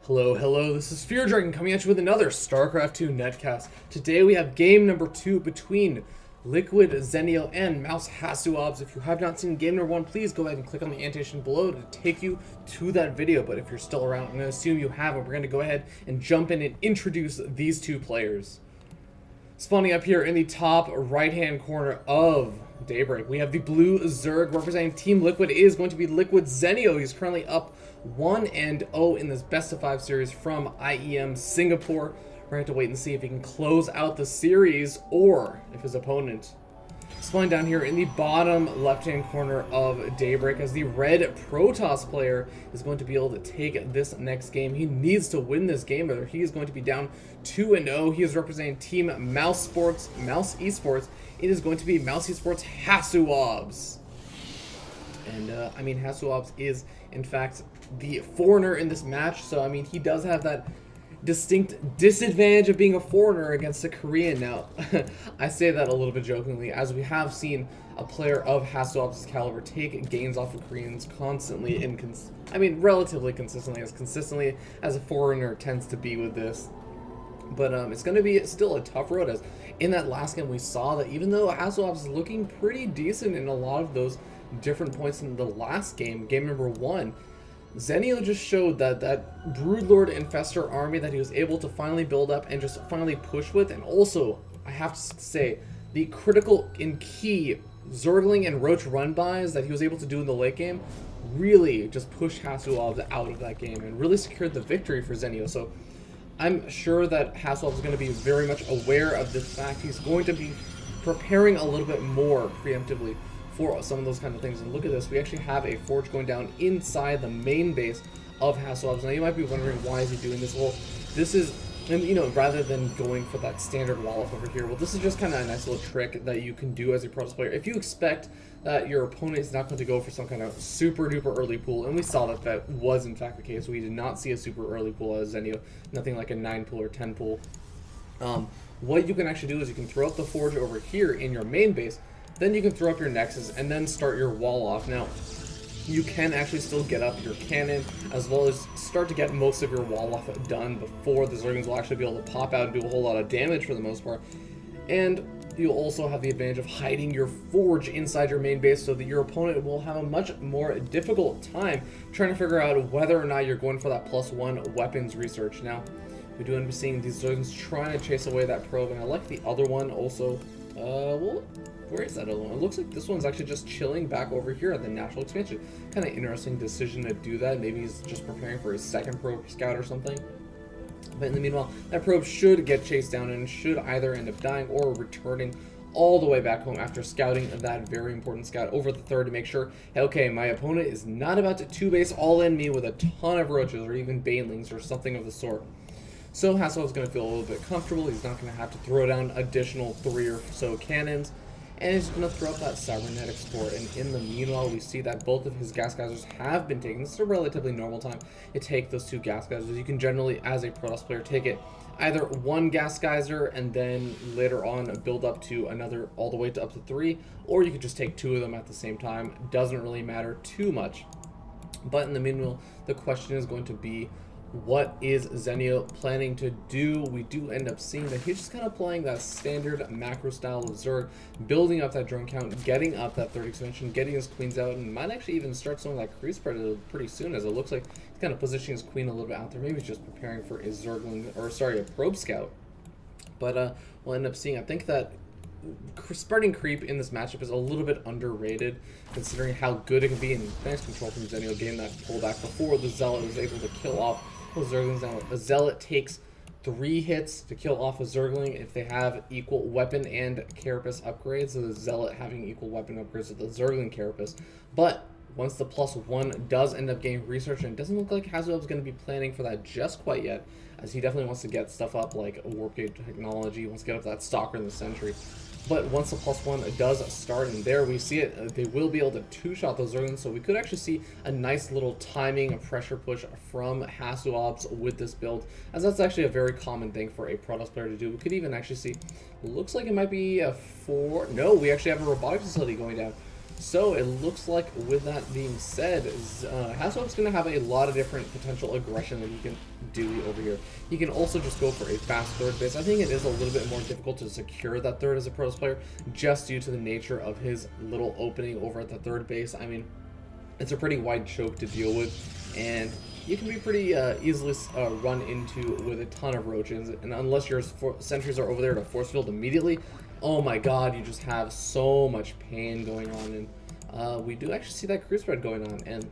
Hello, this is Fear Dragon coming at you with another StarCraft 2 netcast. Today we have game number 2 between LiquidZenio and MouzHasuObs. If you have not seen game number 1, please go ahead and click on the annotation below to take you to that video. But if you're still around, I'm going to assume you have, and we're going to go ahead and jump in and introduce these two players. Spawning up here in the top right-hand corner of Daybreak, we have the blue Zerg representing Team Liquid. It is going to be LiquidZenio. He's currently up 1-0 in this best-of-5 series from IEM Singapore. We're going to have to wait and see if he can close out the series or if his opponent. Spawning down here in the bottom left-hand corner of Daybreak as the red Protoss player is going to be able to take this next game. He needs to win this game, or he is going to be down 2-0. He is representing Team Mouse Esports. It is going to be Mouse Esports HasuObs. And, HasuObs is, in fact, the foreigner in this match. So, he does have that distinct disadvantage of being a foreigner against a Korean. Now, I say that a little bit jokingly, as we have seen a player of HasuObs' caliber take games off of Koreans constantly, relatively consistently as a foreigner tends to be with this. But it's going to be still a tough road, as in that last game we saw that even though HasuObs is looking pretty decent in a lot of those different points in the last game, game number 1, Zenio just showed that Broodlord Infestor army that he was able to finally build up and just finally push with. And also, I have to say, the critical and key Zergling and Roach run-bys that he was able to do in the late game really just pushed HasuObs out of that game and really secured the victory for Zenio. So I'm sure that HasuObs is going to be very much aware of this fact. He's going to be preparing a little bit more preemptively for some of those kind of things. And look at this, we actually have a forge going down inside the main base of HasuObs. Now you might be wondering, why is he doing this? Well, this is, rather than going for that standard wall up over here, well, this is just kind of a nice little trick that you can do as a Protoss player. If you expect that your opponent is not going to go for some kind of super duper early pool, and we saw that that was in fact the case. We did not see a super early pool as Zenio, nothing like a 9 pool or 10 pool. What you can actually do is you can throw up the forge over here in your main base. Then you can throw up your nexus and then start your wall off. Now, you can actually still get up your cannon as well as start to get most of your wall off done before the Zerglings will actually be able to pop out and do a whole lot of damage for the most part. And you'll also have the advantage of hiding your forge inside your main base so that your opponent will have a much more difficult time trying to figure out whether or not you're going for that +1 weapons research. Now, we do end up seeing these Zerglings trying to chase away that probe, and I like the other one also. Well, where is that other one? It looks like this one's actually just chilling back over here at the natural expansion. Kind of interesting decision to do that. Maybe he's just preparing for his second probe scout or something. But in the meanwhile, that probe should get chased down and should either end up dying or returning all the way back home after scouting that very important scout over the third to make sure, okay, my opponent is not about to 2-base all in me with a ton of roaches or even banelings or something of the sort. So HasuObs is going to feel a little bit comfortable. He's not going to have to throw down additional 3 or so cannons. And he's going to throw up that cybernetic spore. And in the meanwhile, we see that both of his gas geysers have been taken. This is a relatively normal time to take those 2 gas geysers. You can generally, as a Protoss player, take it either 1 gas geyser and then later on build up to another all the way to up to 3. Or you could just take 2 of them at the same time. Doesn't really matter too much. But in the meanwhile, the question is going to be, what is Zenio planning to do? We do end up seeing that he's just kind of playing that standard macro style of Zerg, building up that drone count, getting up that third expansion, getting his queens out, and might actually even start some of that creep spread pretty soon, as it looks like he's kind of positioning his queen a little bit out there. Maybe he's just preparing for his Zergling, or sorry, a probe scout. But we'll end up seeing, I think that spreading creep in this matchup is a little bit underrated, considering how good it can be, and nice control from Zenio getting that pullback before the Zealot was able to kill off those Zerglings. Now, a Zealot takes 3 hits to kill off a Zergling if they have equal weapon and carapace upgrades, so the Zealot having equal weapon upgrades with the Zergling carapace. But once the +1 does end up getting research, and it doesn't look like HasuObs is going to be planning for that just quite yet, as he definitely wants to get stuff up like a Warp Gate technology, he wants to get up that Stalker in the Sentry. But once the +1 does start, and there we see it, they will be able to 2-shot those Zerglings, so we could actually see a nice little timing and pressure push from HasuObs with this build, as that's actually a very common thing for a Protoss player to do. We could even actually see, looks like it might be a 4, no, we actually have a robotic facility going down. So it looks like, with that being said, HasuObs going to have a lot of different potential aggression that he can do over here. He can also just go for a fast third base. I think it is a little bit more difficult to secure that third as a pros player, just due to the nature of his little opening over at the third base. I mean, it's a pretty wide choke to deal with, and you can be pretty easily run into with a ton of roaches, and unless your sentries are over there to force field immediately, oh my god, you just have so much pain going on. And we do actually see that creep spread going on, and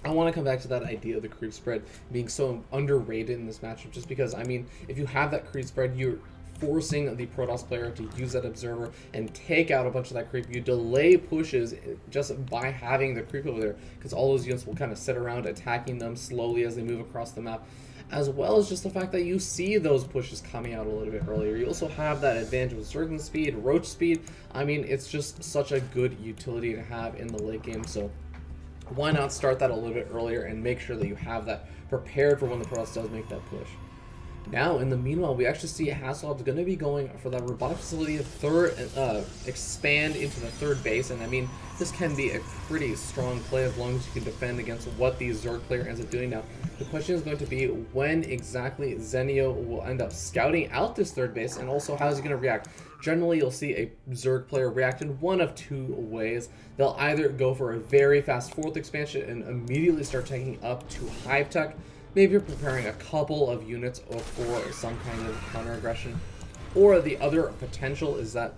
I want to come back to that idea of the creep spread being so underrated in this matchup, just because, I mean, if you have that creep spread, you're forcing the Protoss player to use that observer and take out a bunch of that creep. You delay pushes just by having the creep over there, because all those units will kind of sit around attacking them slowly as they move across the map, as well as just the fact that you see those pushes coming out a little bit earlier. You also have that advantage with Zergling speed, Roach speed. I mean, it's just such a good utility to have in the late game, so why not start that a little bit earlier and make sure that you have that prepared for when the Protoss does make that push. Now, in the meanwhile, we actually see HasuObs going to be going for that robotic facility expand into the third base, and I mean, this can be a pretty strong play as long as you can defend against what the Zerg player ends up doing. Now, the question is going to be when exactly Zenio will end up scouting out this third base, and also how is he going to react. Generally, you'll see a Zerg player react in one of two ways. They'll either go for a very fast fourth expansion and immediately start taking up to Hive Tech. Maybe you're preparing a couple of units for some kind of counter aggression. Or the other potential is that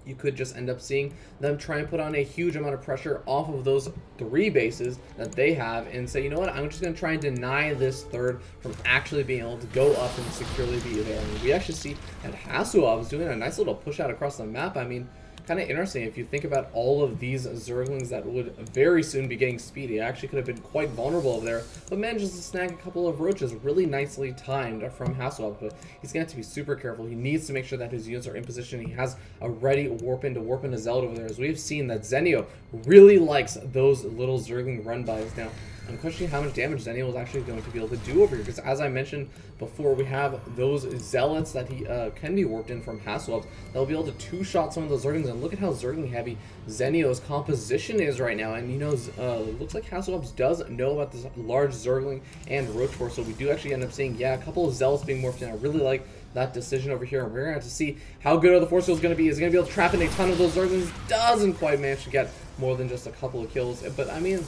you could just end up seeing them try and put on a huge amount of pressure off of those three bases that they have and say, you know what, I'm just going to try and deny this third from actually being able to go up and securely be there. And we actually see that HasuObs doing a nice little push out across the map. I mean, kind of interesting if you think about all of these Zerglings that would very soon be getting speedy. Actually could have been quite vulnerable over there, but manages to snag a couple of roaches really nicely timed from HasuObs. But he's going to have to be super careful. He needs to make sure that his units are in position. He has a ready warp into Zealot over there, as we've seen that Zenio really likes those little Zergling run-bys. Now, I'm questioning how much damage Zenio is actually going to be able to do over here, because as I mentioned before, we have those Zealots that he can be warped in from HasuObs. They'll be able to two-shot some of those Zerglings, and look at how Zergling heavy Zenio's composition is right now. And you know, it looks like HasuObs does know about this large Zergling and Roach force, so we do actually end up seeing, yeah, a couple of Zealots being morphed in. I really like that decision over here, and we're going to have to see how good the force field is going to be. Is he going to be able to trap in a ton of those Zerglings? Doesn't quite manage to get more than just a couple of kills, but I mean,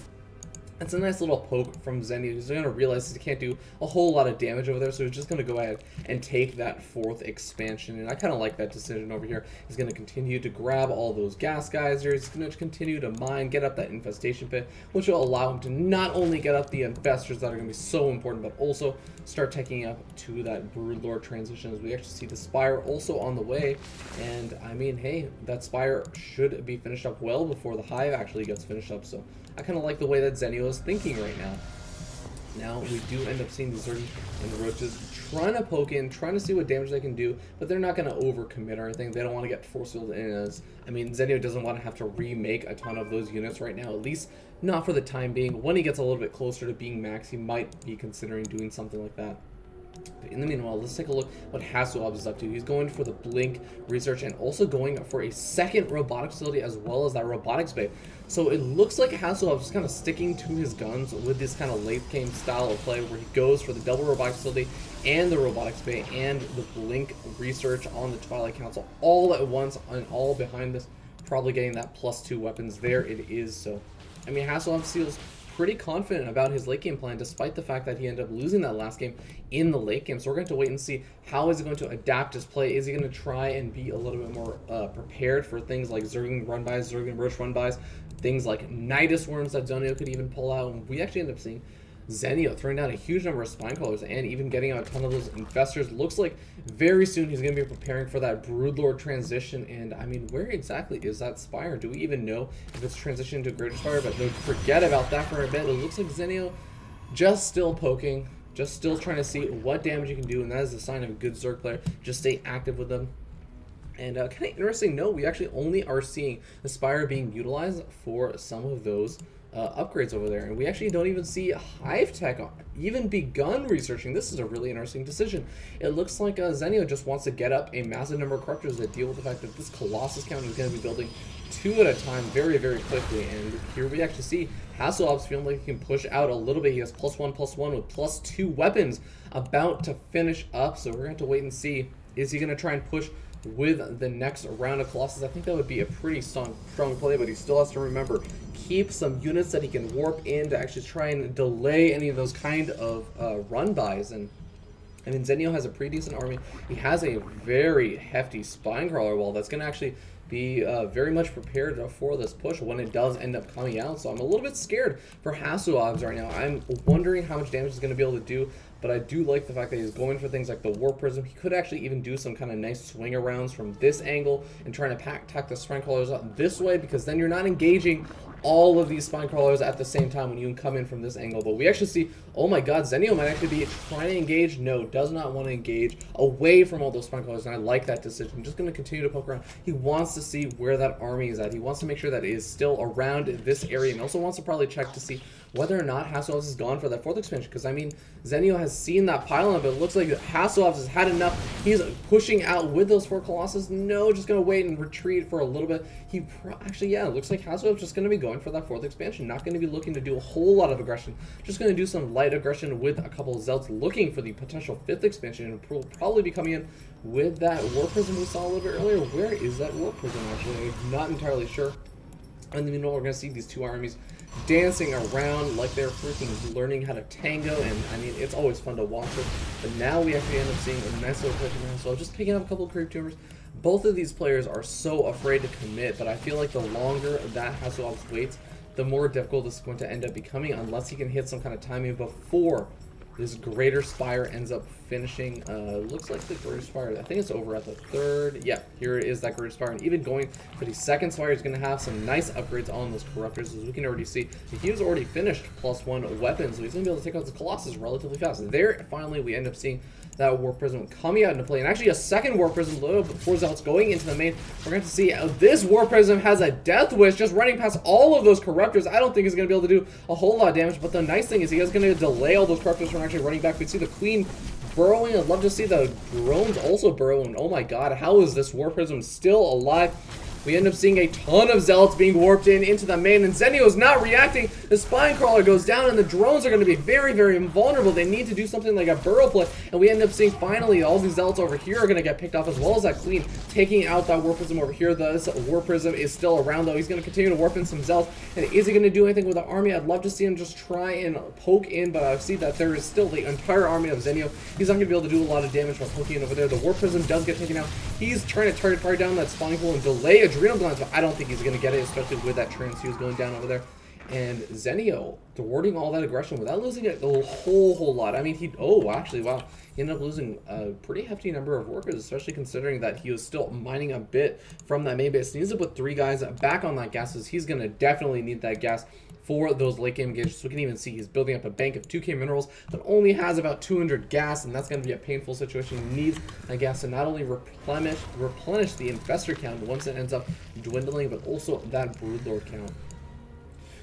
it's a nice little poke from Zenio. He's going to realize he can't do a whole lot of damage over there, so he's just going to go ahead and take that fourth expansion, and I kind of like that decision over here. He's going to continue to grab all those gas geysers. He's going to continue to mine, get up that infestation pit, which will allow him to not only get up the infestors that are going to be so important, but also start taking up to that Broodlord transition, as we actually see the Spire also on the way. And I mean, hey, that Spire should be finished up well before the Hive actually gets finished up, so I kind of like the way that Zenio is thinking right now. Now, we do end up seeing the Zerg and the Roaches trying to poke in, trying to see what damage they can do, but they're not going to overcommit or anything. They don't want to get force fielded in, as, I mean, Zenio doesn't want to have to remake a ton of those units right now, at least not for the time being. When he gets a little bit closer to being max, he might be considering doing something like that. But in the meanwhile, let's take a look what HasuObs is up to. He's going for the Blink research and also going for a second robotic facility as well as that robotics bay. So it looks like HasuObs is kind of sticking to his guns with this kind of late game style of play, where he goes for the double robotic facility and the robotics bay and the Blink research on the Twilight Council all at once, and all behind this, probably getting that +2 weapons. There it is. So I mean, HasuObs feels pretty confident about his late game plan, despite the fact that he ended up losing that last game in the late game. So we're going to wait and see how is he going to adapt his play. Is he going to try and be a little bit more prepared for things like Zergling run-bys, Zergling Roach run-bys, things like Nidus Worms that Zenio could even pull out. And we actually end up seeing Zenio throwing down a huge number of spine crawlers and even getting out a ton of those infestors. Looks like very soon he's going to be preparing for that Broodlord transition. And I mean, where exactly is that Spire? Do we even know if it's transitioned to Greater Spire? But no, forget about that for a bit. It looks like Zenio just still poking, just still trying to see what damage you can do, and that is a sign of a good Zerg player. Just stay active with them. And kind of interesting note, we actually only are seeing the Spire being utilized for some of those upgrades over there, and we actually don't even see Hive Tech even begun researching. This is a really interesting decision. It looks like Zenio just wants to get up a massive number of corruptors that deal with the fact that this Colossus count is going to be building 2 at a time very, very quickly. And here we actually see HasuObs feeling like he can push out a little bit. He has +1/+1 with +2 weapons about to finish up, so we're going to have to wait and see. Is he going to try and push with the next round of Colossus? I think that would be a pretty strong play, but he still has to remember, keep some units that he can warp in to actually try and delay any of those kind of run-bys. And I mean, Zenio has a pretty decent army. He has a very hefty spine crawler wall that's going to actually be very much prepared for this push when it does end up coming out. So I'm a little bit scared for HasuObs right now. I'm wondering how much damage he's going to be able to do, but I do like the fact that he's going for things like the Warp Prism. He could actually even do some kind of nice swing arounds from this angle and trying to attack the spine crawlers out this way, because then you're not engaging all of these spine crawlers at the same time when you can come in from this angle. But we actually see, oh my god, Zenio might actually be trying to engage. No, does not want to engage away from all those spine crawlers, and I like that decision. I'm just going to continue to poke around. He wants to see where that army is at. He wants to make sure that it is still around this area, and also wants to probably check to see whether or not HasuObs is gone for that 4th expansion, because I mean, Zenio has seen that pylon, but it looks like HasuObs has had enough. He's pushing out with those 4 Colossus. No, just going to wait and retreat for a little bit. Actually, yeah, it looks like HasuObs just going to be going for that 4th expansion. Not going to be looking to do a whole lot of aggression. Just going to do some light aggression with a couple of Zelts, looking for the potential 5th expansion, and will probably be coming in with that War Prism we saw a little bit earlier. Where is that War Prism, actually? I'm not entirely sure. And then, you know, we're going to see these 2 armies dancing around like they're freaking learning how to tango, and I mean, it's always fun to watch it. But now we actually end up seeing a nice little play from HasuObs, just picking up a couple of creep tumors. Both of these players are so afraid to commit, but I feel like the longer that HasuObs waits, the more difficult this is going to end up becoming, unless he can hit some kind of timing before this Greater Spire ends up finishing. Looks like the Greater Spire, I think it's over at the 3rd. Yeah, here is that Greater Spire. And even going for the 2nd Spire is going to have some nice upgrades on those Corruptors, as we can already see. He was already finished +1 weapons, so he's going to be able to take out the Colossus relatively fast. There, finally, we end up seeing that Warp Prism coming out into play. And actually a 2nd Warp Prism loaded before Zelt's going into the main. We're going to see this Warp Prism has a Death Wish just running past all of those Corruptors. I don't think he's going to be able to do a whole lot of damage, but the nice thing is he is going to delay all those Corruptors from actually running back. We see the Queen burrowing. I'd love to see the drones also burrowing. Oh my god, how is this Warp Prism still alive? We end up seeing a ton of Zealots being warped into the main, and Zenio is not reacting. The Spine Crawler goes down, and the drones are going to be very, very invulnerable. They need to do something like a burrow play, and we end up seeing finally all these Zealots over here are going to get picked off, as well as that Queen taking out that Warp Prism over here. This Warp Prism is still around, though. He's going to continue to warp in some Zealots, and is he going to do anything with the army? I'd love to see him just try and poke in, but I see that there is still the entire army of Zenio. He's not going to be able to do a lot of damage by poking in over there. The Warp Prism does get taken out. He's trying to target fire down that spawning pool and delay Adrenal Glands, but I don't think he's going to get it, especially with that Transfuse going down over there. And Zenio thwarting all that aggression without losing a whole lot. I mean, actually, wow. He ended up losing a pretty hefty number of workers, especially considering that he was still mining a bit from that main base. He needs to put 3 guys back on that gas, because he's going to definitely need that gas for those late game engagements. So we can even see he's building up a bank of 2k minerals that only has about 200 gas, and that's going to be a painful situation. He needs a gas to not only replenish the infestor count once it ends up dwindling, but also that broodlord count.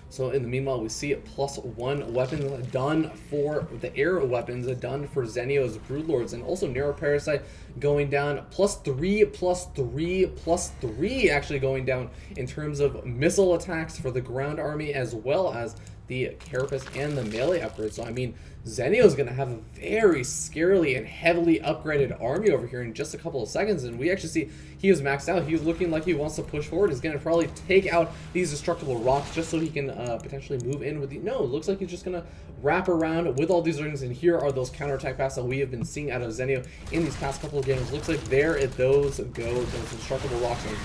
So in the meanwhile, we see +1 weapons done for the air weapons, done for Zenio's broodlords, and also Narrow Parasite going down, +3 actually going down in terms of missile attacks for the ground army, as well as the Carapace and the melee upgrades. So I mean, Zenio is going to have a very scarily and heavily upgraded army over here in just a couple of seconds, and we actually see he is maxed out. He's looking like he wants to push forward. He's going to probably take out these destructible rocks just so he can potentially move in with the... No, it looks like he's just going to wrap around with all these rings, and here are those counterattack paths that we have been seeing out of Zenio in these past couple of games. Looks like those destructible rocks. And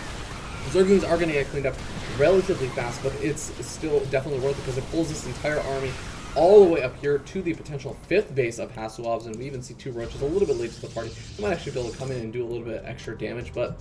Zerglings are going to get cleaned up relatively fast, but it's still definitely worth it, because it pulls this entire army all the way up here to the potential 5th base of HasuObs, and we even see 2 roaches a little bit late to the party. They might actually be able to come in and do a little bit extra damage, but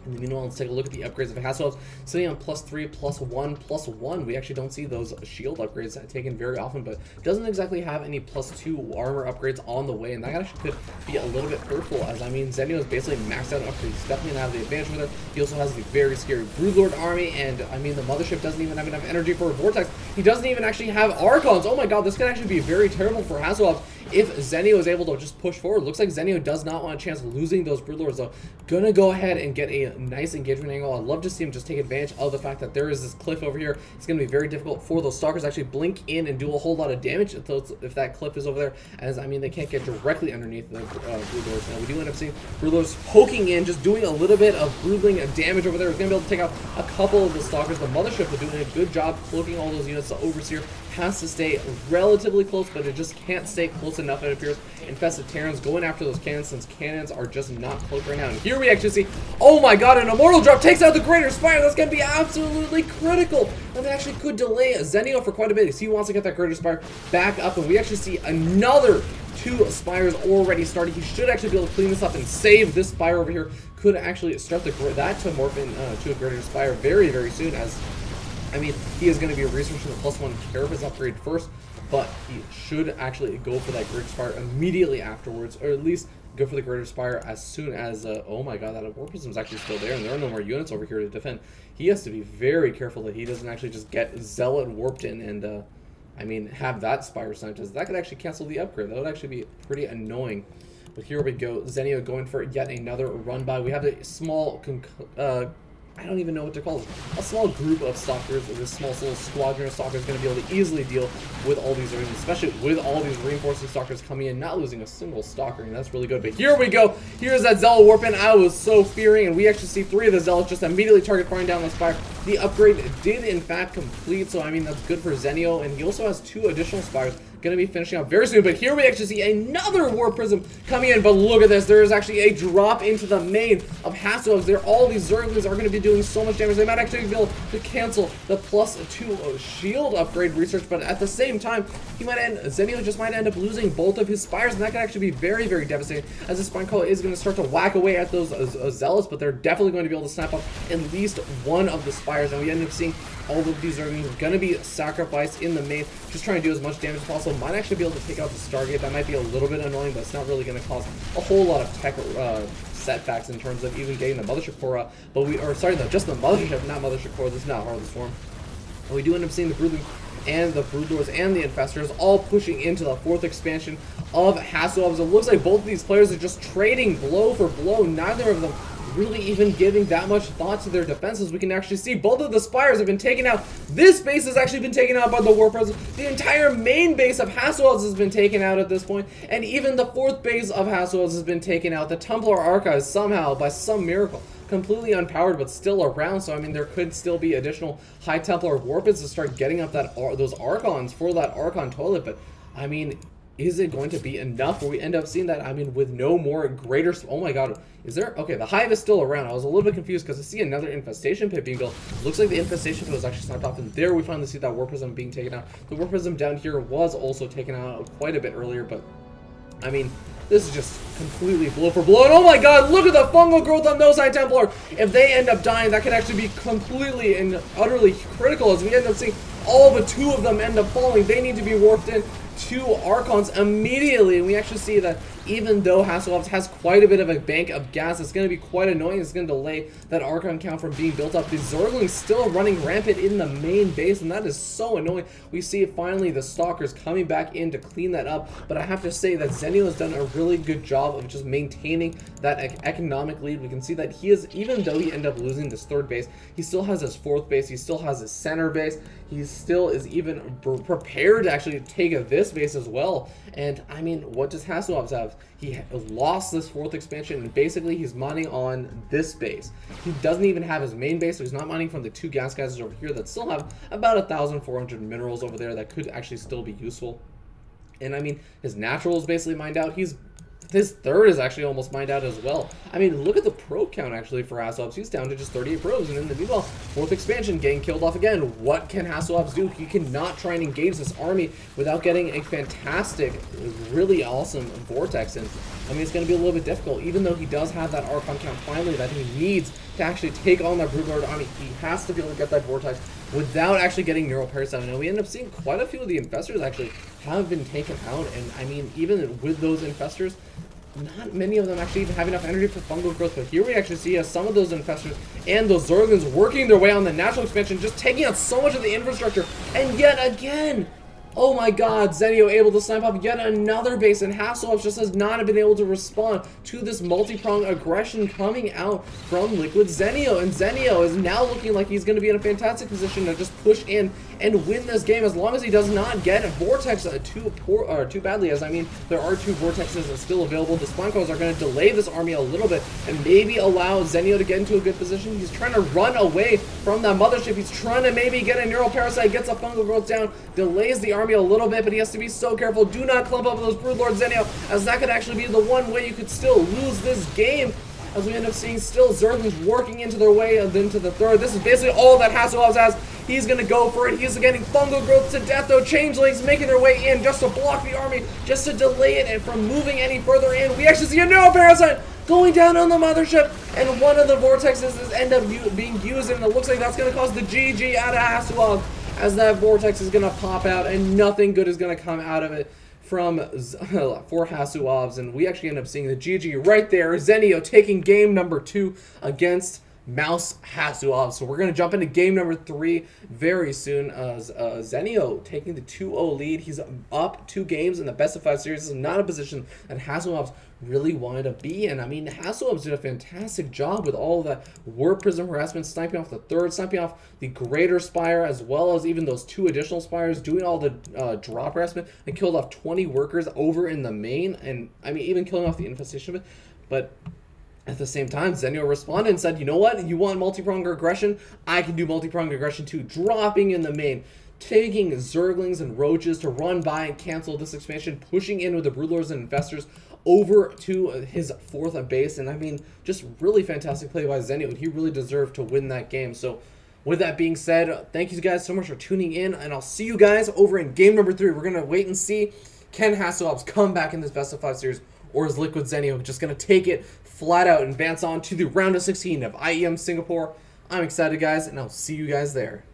And meanwhile, let's take a look at the upgrades of HasuObs. Sitting on +3, +1, +1. We actually don't see those shield upgrades taken very often, but doesn't exactly have any +2 armor upgrades on the way, and that actually could be a little bit hurtful, as I mean, Zenio is basically maxed out upgrades. He's definitely gonna have the advantage with it. He also has the very scary Broodlord army, and I mean, the Mothership doesn't even have enough energy for a Vortex. He doesn't even actually have Archons. Oh my god, this could actually be very terrible for HasuObs if Zenio is able to just push forward. Looks like Zenio does not want a chance of losing those Broodlords, though. Gonna go ahead and get a nice engagement angle. I'd love to see him just take advantage of the fact that there is this cliff over here. It's gonna be very difficult for those Stalkers to actually blink in and do a whole lot of damage if that cliff is over there, as I mean, they can't get directly underneath the Broodlords. Now, we do end up seeing Broodlords poking in, just doing a little bit of broodling damage over there. We're gonna be able to take out a couple of the Stalkers. The Mothership is doing a good job cloaking all those units. The Overseer has to stay relatively close, but it just can't stay close enough, it appears. Infested Terrans going after those cannons, since cannons are just not cloaked right now. And here we actually see, oh my god, an Immortal Drop takes out the Greater Spire. That's going to be absolutely critical. And that actually could delay Zenio for quite a bit, as he wants to get that Greater Spire back up. And we actually see another 2 Spires already started. He should actually be able to clean this up and save this Spire over here. Could actually start that to morph into a Greater Spire very, very soon, as I mean, he is going to be researching the +1 Carapace upgrade first, but he should actually go for that Greater Spire immediately afterwards, or at least go for the Greater Spire as soon as, oh my god, that Warp Prism is actually still there, and there are no more units over here to defend. He has to be very careful that he doesn't actually just get Zealot warped in and, I mean, have that Spire sniped, as that could actually cancel the upgrade. That would actually be pretty annoying. But here we go, Zenio going for yet another run by. We have a small, I don't even know what to call it. A small group of Stalkers, this small little squadron of Stalkers, is going to be able to easily deal with all these areas, especially with all these reinforcing Stalkers coming in, not losing a single Stalker, and that's really good. But here we go. Here's that Zealot warp in. I was so fearing, and we actually see 3 of the Zealots just immediately target firing down the Spire. The upgrade did in fact complete, so I mean, that's good for Zenio, and he also has 2 additional Spires going to be finishing up very soon. But here we actually see another Warp Prism coming in, but look at this. There is actually a drop into the main of HasuObs. There, all these Zerglings are going to be doing so much damage. They might actually be able to cancel the +2 shield upgrade research, but at the same time, Zenio just might end up losing both of his Spires, and that could actually be very, very devastating, as the Spinecrawler is going to start to whack away at those Zealots, but they're definitely going to be able to snap up at least one of the Spires, and we end up seeing all of these Zerglings are going to be sacrificed in the main, just trying to do as much damage as possible. Might actually be able to take out the Stargate. That might be a little bit annoying, but it's not really going to cause a whole lot of tech setbacks in terms of even getting the Mothership Core up. But just the Mothership, not Mothership Core. This is not Heartless Form. And we do end up seeing the Broodlings and the Broodlords and the Infestors all pushing into the 4th expansion of HasuObs. It looks like both of these players are just trading blow for blow. Neither of them really even giving that much thought to their defenses. We can actually see both of the Spires have been taken out. This base has actually been taken out by the Warp Prism. The entire main base of HasuObs has been taken out at this point, and even the 4th base of HasuObs has been taken out. The Templar Archives somehow, by some miracle, completely unpowered but still around, so I mean, there could still be additional High Templar Warpids to start getting up those Archons for that Archon toilet, but I mean, is it going to be enough where we end up seeing that? I mean, with no more greater... Oh my god. Is there... Okay, the Hive is still around. I was a little bit confused because I see another Infestation Pit being built. Looks like the Infestation Pit was actually sniped off, and there we finally see that Warp Prism being taken out. The Warp Prism down here was also taken out quite a bit earlier, but... I mean, this is just completely blow for blow. And oh my god, look at the fungal growth on those High Templar. If they end up dying, that could actually be completely and utterly critical, as we end up seeing all but 2 of them end up falling. They need to be warped in 2 Archons immediately, and we actually see that even though HasuObs has quite a bit of a bank of gas, it's going to be quite annoying. It's going to delay that Archon count from being built up. The Zerglings still running rampant in the main base, and that is so annoying. We see finally the Stalkers coming back in to clean that up, but I have to say that Zenio has done a really good job of just maintaining that economic lead. We can see that he is, even though he ended up losing this 3rd base, he still has his 4th base, he still has his center base, he still is even prepared to actually take this base as well. And I mean, what does HasuObs have? He lost this 4th expansion, and basically he's mining on this base. He doesn't even have his main base, so he's not mining from the 2 gas geysers over here that still have about 1,400 minerals over there that could actually still be useful. And I mean, his natural is basically mined out. He's His third is actually almost mined out as well. I mean, look at the probe count actually for HasuObs. He's down to just 38 probes, and in the meanwhile, fourth expansion getting killed off again. What can HasuObs do? He cannot try and engage this army without getting a fantastic, really awesome vortex in. I mean, it's going to be a little bit difficult, even though he does have that Archon count finally that he needs to actually take on that Broodlord army. He has to be able to get that vortex without actually getting Neural Parasite. And we end up seeing quite a few of the infestors actually have been taken out, and I mean, even with those infestors, not many of them actually even have enough energy for fungal growth. But here we actually see some of those infestors and those Zerglings working their way on the natural expansion, just taking out so much of the infrastructure. And yet again, oh my god, Zenio able to snipe off yet another base, and HasuObs just has not been able to respond to this multi-pronged aggression coming out from LiquidZenio. And Zenio is now looking like he's going to be in a fantastic position to just push in and win this game, as long as he does not get a Vortex too badly, as I mean, there are 2 Vortexes still available. The Spawn Coils are going to delay this army a little bit and maybe allow Zenio to get into a good position. He's trying to run away from that mothership. He's trying to maybe get a Neural Parasite, gets a Fungal Growth down, delays the army a little bit, but he has to be so careful. Do not clump up with those Broodlord Zenio, as that could actually be the one way you could still lose this game, as we end up seeing still Zerglings working into their way into the third. This is basically all that HasuObs has. He's going to go for it. He's getting Fungal Growth to death, though. Changelings making their way in just to block the army, just to delay it and from moving any further in. We actually see a Neural Parasite going down on the mothership, and one of the Vortexes is end up being used, and it looks like that's going to cause the GG out of HasuObs, as that Vortex is going to pop out and nothing good is going to come out of it for HasuObs. And we actually end up seeing the GG right there. Zenio taking game number 2 against MouzHasuObs. So we're going to jump into game number 3 very soon, as Zenio taking the 2-0 lead. He's up 2 games in the best of 5 series. This is not a position that HasuObs really wanted to be in. I mean, HasuObs did a fantastic job with all that Warp Prism harassment, sniping off the third, sniping off the Greater Spire, as well as even those 2 additional Spires, doing all the drop harassment, and killed off 20 workers over in the main, and I mean, even killing off the infestation of it. But at the same time, Zenio responded and said, you know what, you want multi-pronged aggression? I can do multi-pronged aggression too, dropping in the main, taking Zerglings and Roaches to run by and cancel this expansion, pushing in with the Broodlords and Infestors over to his 4th base. And I mean, just really fantastic play by Zenio. He really deserved to win that game. So with that being said, thank you guys so much for tuning in, and I'll see you guys over in game number 3. We're going to wait and see, can HasuObs come back in this best of 5 series, or is LiquidZenio just going to take it flat out and advance on to the round of 16 of IEM Singapore? I'm excited, guys, and I'll see you guys there.